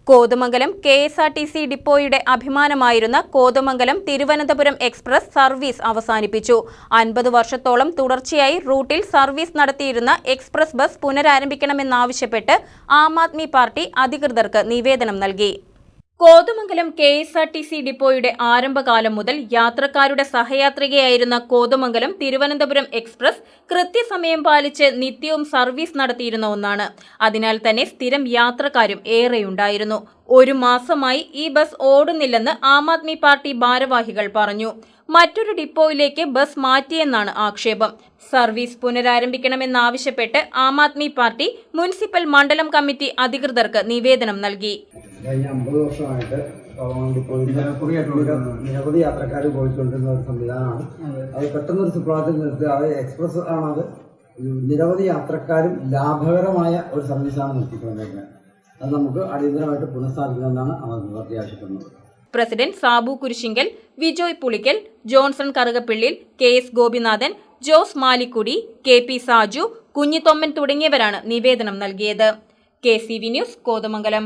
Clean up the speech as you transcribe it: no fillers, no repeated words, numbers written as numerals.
Kothamangalam KSRTC ഡിപ്പോയുടെ അഭിമാനമായിരുന്ന Kothamangalam Thiruvananthapuram express service അവസാനിപ്പിച്ചു. 50 വർഷത്തോളം തുടർച്ചയായി റൂട്ടിൽ സർവീസ് നടത്തിയിരുന്ന എക്സ്പ്രസ് ബസ് പുനരാരംഭിക്കണമെന്നാവശ്യപ്പെട്ട് ആം ആദ്മി പാർട്ടി അധികൃതർക്ക് നിവേദനം നൽകി. കോതമംഗലം KSRTC ഡിപ്പോയുടെ ആരംഭകാലം മുതൽ യാത്രക്കാരുടെ സഹയാത്രികയായിരുന്ന കോതമംഗലം തിരുവനന്തപുരം എക്സ്പ്രസ് കൃത്യസമയം പാലിച്ച് നിത്യവും സർവീസ് നടത്തിയിരുന്ന ഒന്നാണ്. അതിനാൽ തന്നെ സ്ഥിരം യാത്രക്കാരും ഏറെയുണ്ടായിരുന്നു. 1 മാസമായി ഈ ബസ് ഓടുന്നില്ലെന്ന് ആം ആദ്മി പാർട്ടി ഭാരവാഹികൾ പറഞ്ഞു. മറ്റൊരു ഡിപ്പോയിലേക്ക് ബസ് മാറ്റിയെന്നാണ് ആക്ഷേപം. Service പുനരാരംഭിക്കണമെന്നാവശ്യപ്പെട്ട് Aam Aadmi party municipal മണ്ഡലം കമ്മിറ്റി അധികൃതർക്ക് നിവേദനം നൽകി. കഴിഞ്ഞ 50 വർഷമായിട്ട് നിരവധി യാത്രക്കാർ പോയിക്കൊണ്ടിരുന്ന ഒരു സംവിധാനമാണ്. അത് പെട്ടെന്നൊരു സുപ്രഭാതത്തിൽ നിർത്തി അത് എക്സ്പ്രസ് ആണത്. നിരവധി യാത്രക്കാരും ലാഭകരമായ ഒരു സർവീസാണ് നിർത്തിക്കൊണ്ടിരിക്കുന്നത്. അത് നമുക്ക് അടിയന്തരമായിട്ട് പുനഃസ്ഥാപിക്കണമെന്നാണ് ആദ്മി പാർട്ടി ആവശ്യപ്പെടുന്നത്. President Sabu Kurisinkal, Vijoy Pulickal, Johnson Karukappillil, KS Gopinathan, Jose Malikkudi, KP Saju, Kunjithomman തുടങ്ങിയവരാണ് നിവേദനം നൽകിയത്. KCV news, Kothamangalam.